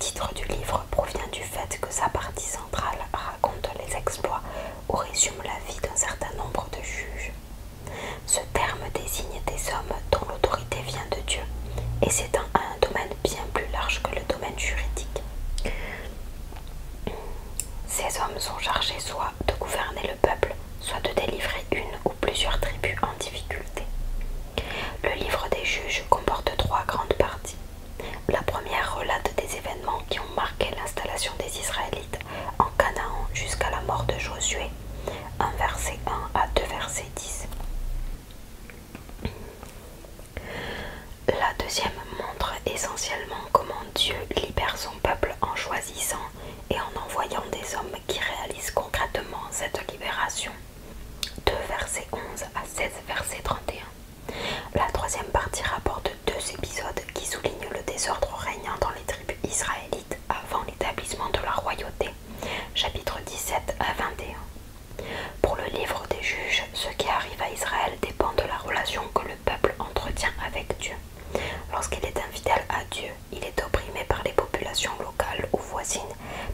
titre du livre provient du fait que sa partie centrale raconte les exploits ou résume la vie d'un certain nombre de juges. Ce terme désigne des hommes dont l'autorité vient de Dieu et s'étend à un domaine bien plus large que le domaine juridique. Ces hommes sont chargés soit de gouverner le peuple, soit de délivrer une ou plusieurs tribus en difficulté. Le livre des juges comporte 3 grandes parties. La première relate des événements qui ont marqué l'installation des Israélites en Canaan jusqu'à la mort de Josué, 1 verset 1 à 2 verset 10. La deuxième montre essentiellement comment Dieu libère son peuple en choisissant et en envoyant des hommes qui réalisent concrètement cette libération, 2 versets 11 à 16 verset 31. La troisième partie rapporte 2 épisodes qui soulignent le désordre régnant dans les tribus israélites avant l'établissement de la royauté, chapitres 17 à 21. Pour le livre des juges, ce qui arrive à Israël dépend de la relation que le peuple entretient avec Dieu. Lorsqu'il est infidèle à Dieu, il est opprimé par les populations locales ou voisines,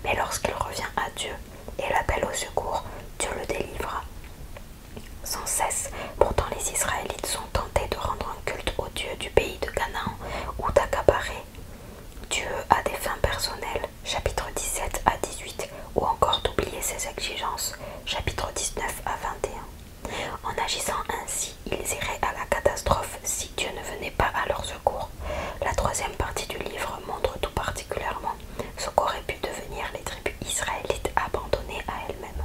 mais lorsqu'il revient à Dieu et l'appelle au secours, Dieu le délivre. Sans cesse, pourtant les Israélites sont tentés de rendre un culte au Dieu du pays de Canaan ou d'accaparer Dieu à des fins personnelles, chapitre 17 à 18, ou encore d'oublier ses exigences, chapitre 19 à 21. En agissant ainsi, ils iraient à la catastrophe si Dieu ne venait pas à leur secours. La troisième partie du livre montre tout particulièrement ce qu'auraient pu devenir les tribus israélites abandonnées à elles-mêmes.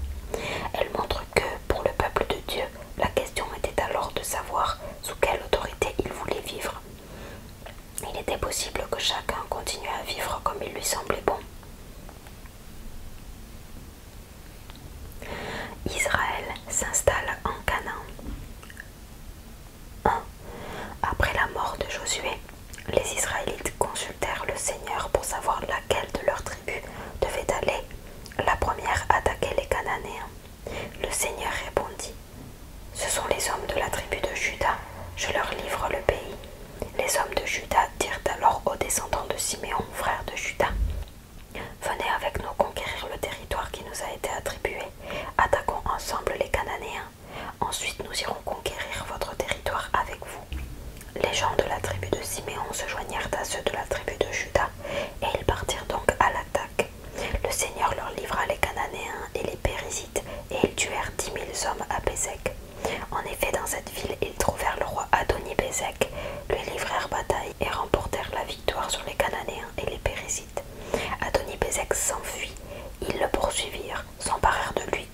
Elle montre que, pour le peuple de Dieu, la question était alors de savoir sous quelle autorité il voulait vivre. Il était possible que chacun continue à vivre comme il lui semblait bon. Israël s'installe en Canaan. 1. Après la mort de Josué, les Israélites consultèrent le Seigneur pour savoir laquelle de leurs tribus devait aller la première attaquer les Cananéens. Le Seigneur répondit: « Ce sont les hommes de la tribu de Juda, je leur livre le pays. » Les hommes de Juda dirent alors aux descendants de Siméon, frère de Juda: « Venez avec nous conquérir le territoire qui nous a été attribué. Attaquons ensemble les Cananéens. Ensuite nous irons conquérir votre territoire avec vous. » Les gens de la tribu de Siméon se joignirent à ceux de la tribu de Juda, et ils partirent donc à l'attaque. Le Seigneur leur livra les Cananéens et les Périzites, et ils tuèrent 10 000 hommes à Bézek. En effet, dans cette ville, ils trouvèrent le roi Adoni-Bézek, lui livrèrent bataille et remportèrent la victoire sur les Cananéens et les Périzites. Adoni-Bézek s'enfuit. Ils le poursuivirent, s'emparèrent de lui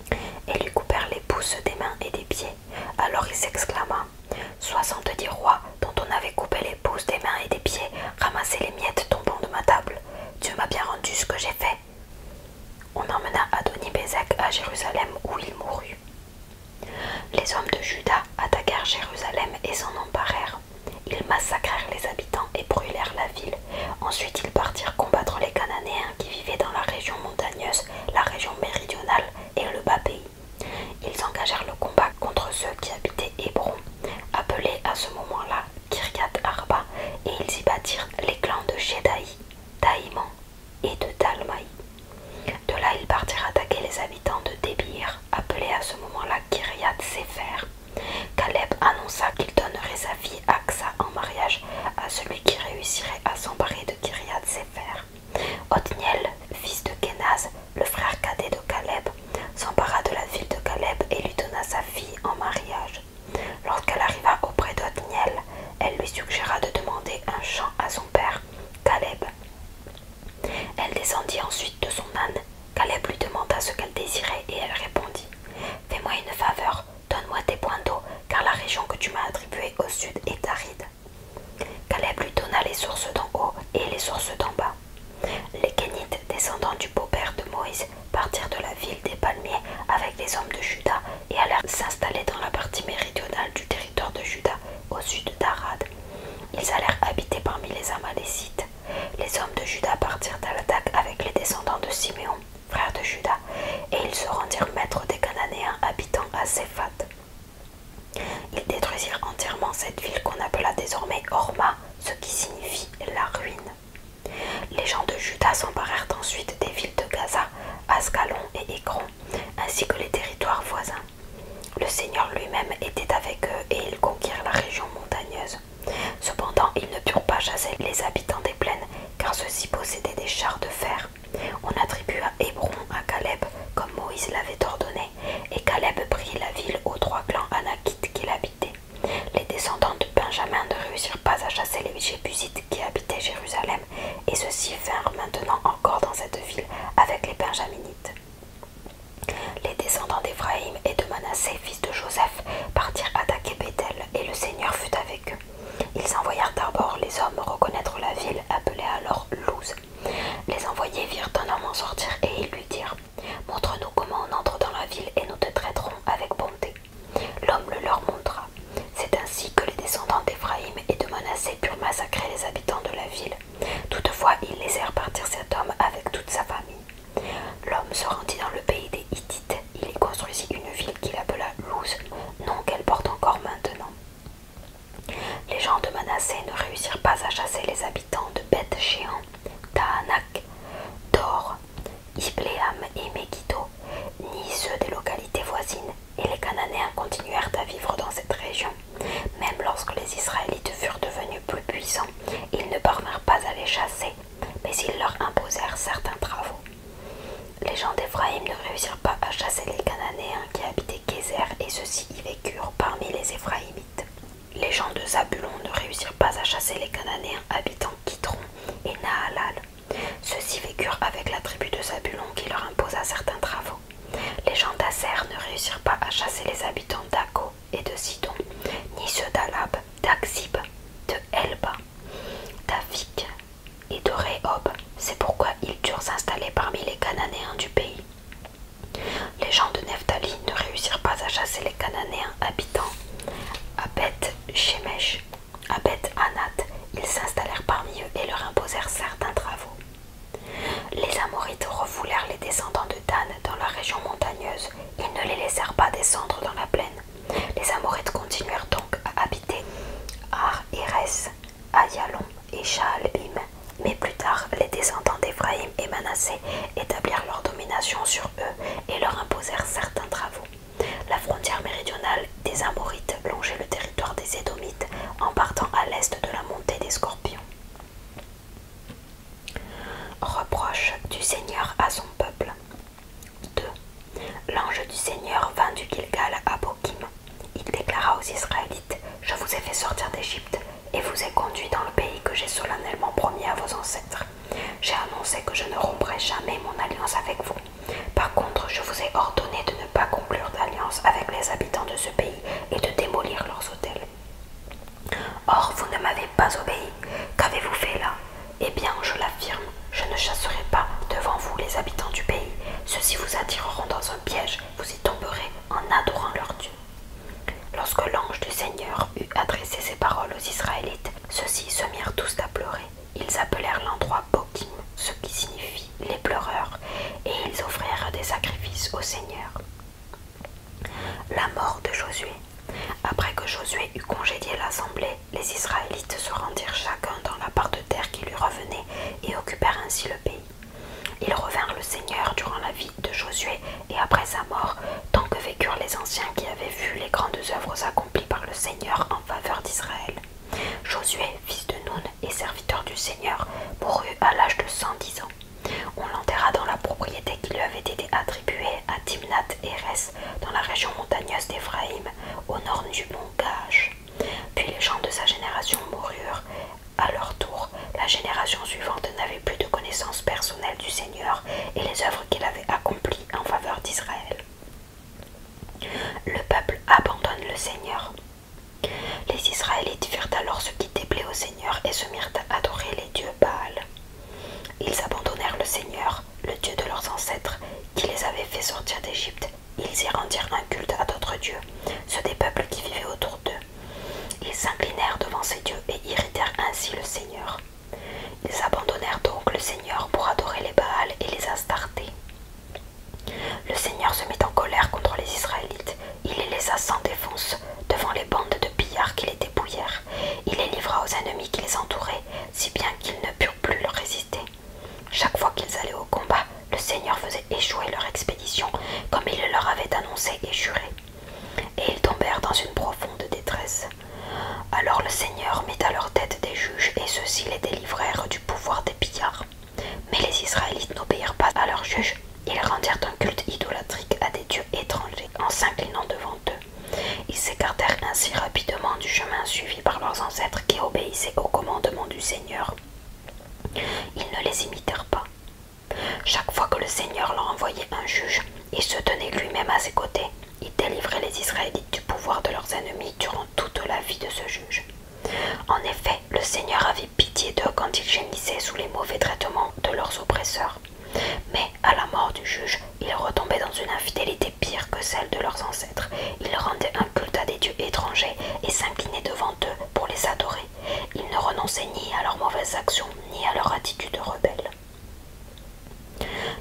et lui coupèrent les pouces des mains et des pieds. Alors il s'exclama: « 70 rois dont on avait coupé les pouces des mains et des pieds ramassaient les miettes tombant de ma table. Dieu m'a bien rendu ce que j'ai fait. » On emmena Adoni-Bézek à Jérusalem où il mourut. Les hommes de Juda attaquèrent Jérusalem et s'en emparèrent. Ils massacrèrent les habitants et brûlèrent la ville. Ensuite ils partirent combattre les Cananéens qui vivaient dans la région montagneuse, la région méridionale et le bas pays. Ils engagèrent le combat contre ceux qui habitaient Hébron, appelé à ce moment-là Kiryat Arba, et ils y bâtirent les clans de Shedaï, d'Aïman et de Talmaï. De là ils partirent attaquer les habitants de Débir, appelé à ce moment-là Kiryat Séfer. Caleb annonça qu'il donnerait sa fille Aksa en mariage à celui qui réussirait à s'emparer de Kiryat Séfer. Othniel, fils de Kenaz, le frère cadet de Caleb, s'empara de la ville de Caleb et lui donna sa fille en mariage. Lorsqu'elle arriva auprès d'Othniel, elle lui suggéra de demander un champ à son père, Caleb. Elle descendit ensuite de son âne. Caleb lui demanda ce qu'elle désirait et elle répondit: « Fais-moi une faveur, donne-moi tes points d'eau, car la région que tu m'as attribuée au sud est aride. » Caleb lui donna les sources d'en haut et les sources d'en bas. Les Kénites, descendants du beau-père de Moïse, partirent de la ville des palmiers avec les hommes de Juda et allèrent s'installer dans la partie méridionale du territoire de Juda, au sud d'Arad. Ils allèrent habiter parmi les Amalécites. Les hommes de Juda partirent à l'attaque avec les descendants de Siméon, frère de Juda, et ils se rendirent maîtres des Cananéens habitant à Séphat. Ils détruisirent entièrement cette ville qu'on appela désormais Horma, ce qui signifie la ruine. Les gens de Juda s'emparèrent ensuite des villes de Gaza, Ascalon et Écron, ainsi que les territoires voisins. Le Seigneur lui-même était avec eux et ils conquirent la région montagneuse. Cependant, ils ne purent pas chasser les habitants des plaines, car ceux-ci possédaient des chars de fer. On attribua Hébron à Caleb, comme Moïse l'avait ordonné, et Caleb prit la ville aux 3 clans anakites qui l'habitaient. Les descendants de Benjamin ne réussirent pas à chasser les Jébusites qui habitaient Jérusalem, et ceux-ci vinrent maintenant encore dans cette ville avec les Benjaminites. Les descendants d'Éphraïm et de Manassé, fils de Joseph, partirent attaquer Béthel, et le Seigneur fut avec eux. Ils envoyèrent d'abord les hommes reconnaître la ville, appelée alors Luz. Les envoyés virent un homme en sortir, et ils lui dirent « Montre-nous comment on entre dans la ville, et nous te traiterons avec bonté. » L'homme le leur montra. C'est ainsi que les descendants d'Éphraïm et de Manassé purent massacrer les habitants de la ville. Toutefois, ils laissèrent partir cet homme avec toute sa famille. L'homme se rendit dans le pays des Hittites. Il y construisit une ville qu'il appela Luz, nom qu'elle porte encore maintenant. Les gens de Manassé ne réussirent pas à chasser les habitants de Beth-Shéan, Tahanak, Dor, Ibléam et Megiddo, ni ceux des localités voisines, et les Cananéens continuèrent à vivre dans cette région. Même lorsque les Israélites furent devenus plus puissants, ils ne parvinrent pas à les chasser, mais ils leur imposèrent certains travaux. Les gens d'Éphraïm ne réussirent pas à chasser les Cananéens qui habitaient Kézer, et ceux-ci y vécurent parmi les Éphraïmites. Les gens de Zabulon ne réussirent pas à chasser les Cananéens habitant Kitron et Nahalal. Ceux-ci vécurent avec la tribu de Zabulon qui leur imposa certains travaux. Les gens d'Aser ne réussirent pas à chasser les habitants d'Akko et de Sidon, ni ceux d'Alab, d'Aksib, de Elba, d'Afik et de Rehob. C'est pourquoi ils durent s'installer parmi les Cananéens du pays. Les gens de Nephtali ne réussirent pas à chasser les Cananéens habitant à Beth-Shemesh, à Beth-Anat. Ils s'installèrent parmi eux et leur imposèrent certains travaux. Les Amorites refoulèrent les descendants de Dan dans la région montagneuse. Ils ne les laissèrent pas descendre dans la plaine. Les Amorites continuèrent donc à habiter Ar-Hérès, Ayalon et Shaalbim. Mais plus tard, les descendants d'Éphraïm et Manassé établirent leur domination sur eux et leur imposèrent certains travaux. La frontière méridionale des Amorites longeait le territoire des Édomites en partant à l'est de la montée des Scorpions. Reproche du Seigneur à son peuple. 2. L'ange du Seigneur vint du Gilgal à Bokim. Il déclara aux Israélites « Je vous ai fait sortir d'Égypte et vous ai conduit dans le pays que j'ai solennellement promis à vos ancêtres. J'ai annoncé que je ne romprai jamais mon alliance avec vous. Par contre, je vous ai ordonné de ne pas conclure d'alliance avec les habitants de ce pays et de démolir leurs autels. Or, vous ne m'avez pas obéi. Qu'avez-vous fait là? Eh bien, je l'affirme, je ne chasserai pas devant vous les habitants du pays. Ceux-ci vous attireront dans un piège, vous y tomberez en adorant leur Dieu. » Lorsque l'ange du Seigneur eut adressé ces paroles aux Israélites, ceux-ci se mirent tous à pleurer. Ils appelèrent l'endroit Bokim, ce qui signifie les pleureurs, et ils offrirent des sacrifices au Seigneur. La mort de Josué. Après que Josué eut congédié l'assemblée, les Israélites se rendirent chacun dans la part de terre qui lui revenait et occupèrent ainsi le pays. Ils revinrent le Seigneur durant la vie de Josué et après sa mort, tant que vécurent les anciens qui avaient vu les grandes œuvres accomplies par le Seigneur en faveur d'Israël. Josué, fils de Nun et serviteur du Seigneur, mourut à l'âge de 110 ans. On l'enterra dans la propriété qui lui avait été attribuée à Timnath-Hérès, dans la région montagneuse d'Éphraïm, au nord du mont Gaash. Puis les gens de sa génération moururent à leur tour. La génération suivante n'avait plus de connaissance personnelle du Seigneur et les œuvres qu'il avait accomplies en faveur d'Israël. Le peuple abandonne le Seigneur. Les Israélites firent alors ce qui déplaît au Seigneur et se mirent à adorer les dieux Baal. Ils abandonnèrent le Seigneur, le Dieu de leurs ancêtres, qui les avait fait sortir d'Égypte. Ils y rendirent un culte à d'autres dieux, ceux des peuples qui vivaient autour d'eux. Ils s'inclinèrent devant ces dieux et irritèrent ainsi le Seigneur. Ils abandonnèrent donc le Seigneur pour adorer les Baals et les Astartés. Le Seigneur se mit en colère contre les Israélites. Il les laissa sans défense devant les bandes de pillards qui les dépouillèrent. Il les livra aux ennemis qui les entouraient, Ils ne les imitèrent pas. Chaque fois que le Seigneur leur envoyait un juge, il se tenait lui-même à ses côtés. Il délivrait les Israélites du pouvoir de leurs ennemis durant toute la vie de ce juge. En effet, le Seigneur avait pitié d'eux quand ils gémissaient sous les mauvais traitements de leurs oppresseurs. Mais à la mort du juge, ils retombaient dans une infidélité pire que celle de leurs ancêtres. Ils rendaient un culte à des dieux étrangers et s'inclinaient devant eux pour les adorer. Ils ne renonçaient ni à leurs mauvaises actions, ni à leur attitude rebelle.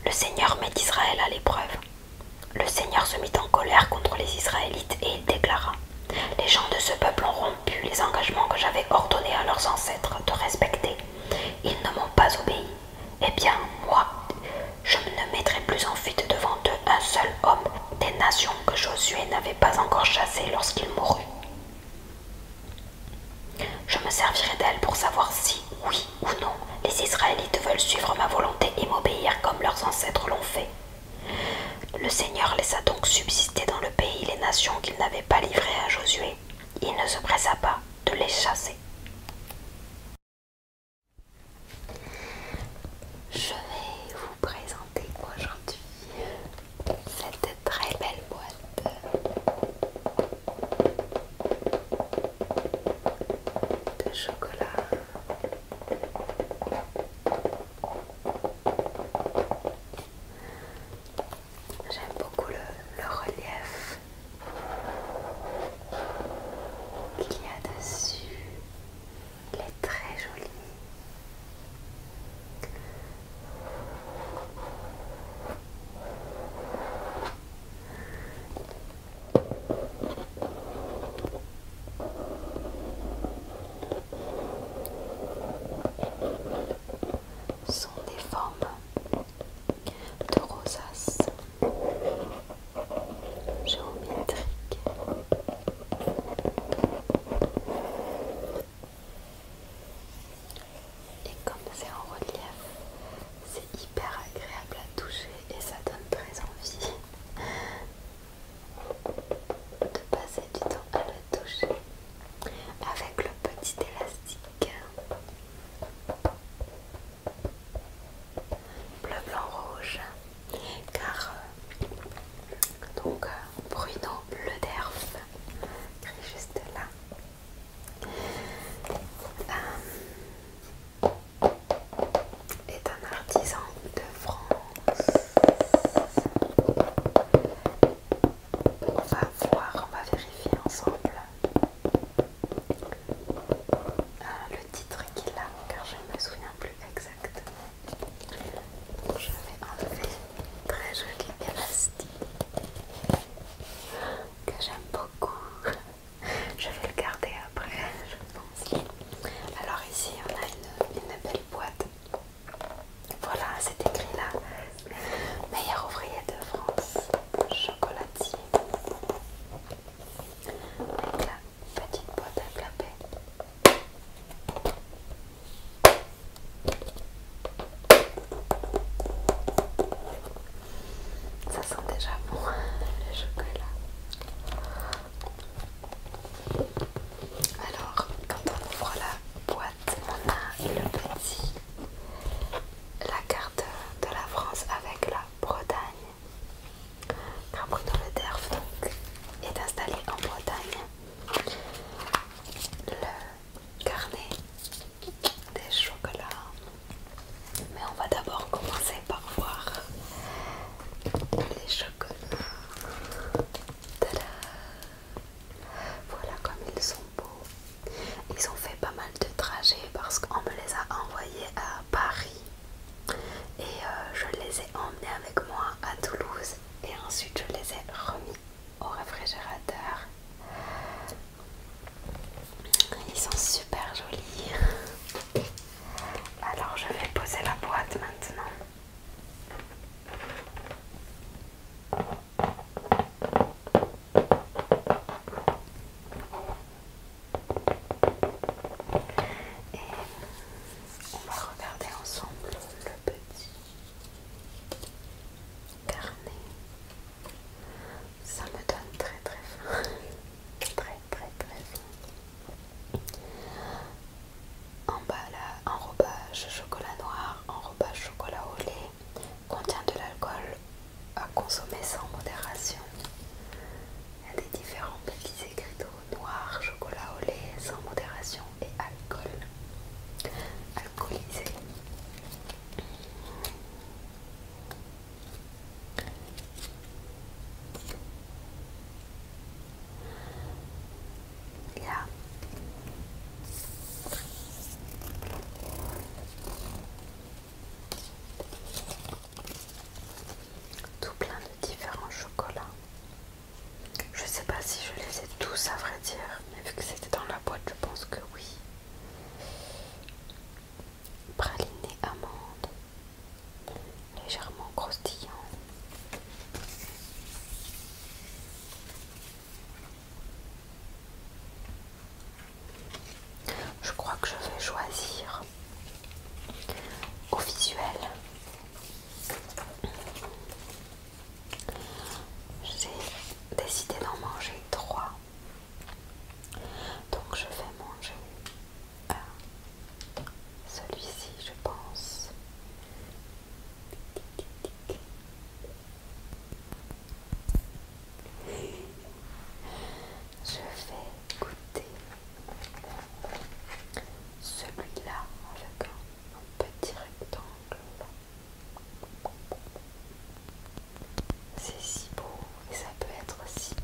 Le Seigneur met Israël à l'épreuve. Le Seigneur se mit en colère contre les Israélites et il déclara: « Les gens de ce peuple ont rompu les engagements que j'avais ordonnés à leurs ancêtres de respecter. Ils ne m'ont pas obéi. Eh bien, moi, je ne mettrai plus en fuite devant eux un seul homme des nations que Josué n'avait pas encore chassées lorsqu'il mourut. Je me servirai d'elle pour savoir si, oui ou non, les Israélites veulent suivre ma volonté et m'obéir comme leurs ancêtres l'ont fait. » Le Seigneur laissa donc subsister dans le pays les nations qu'il n'avait pas livrées à Josué. Il ne se pressa pas de les chasser. Je vais vous présenter aujourd'hui cette très belle boîte de chocolat. J'aime beaucoup le relief qu'il y a dessus. Il est très joli. Ce sont des formes de rosaces géométriques. Et comme c'est en relief, c'est hyper agréable à toucher et ça donne très envie de passer du temps à le toucher avec le petit élastique bleu, blanc, rouge, car Bruno Lederf, écrit juste là, est un artisan de France. On va vérifier ensemble le titre qu'il a, car je ne me souviens plus exactement. Donc je vais enlever très joli élastique que j'aime beaucoup. Je vais le garder après, je pense. Alors ici on a une belle boîte. Voilà, décidé d'en manger 3. Donc je vais manger celui-ci, je pense. Je vais goûter celui-là avec un petit rectangle. C'est si beau et ça peut être si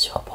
surprendre.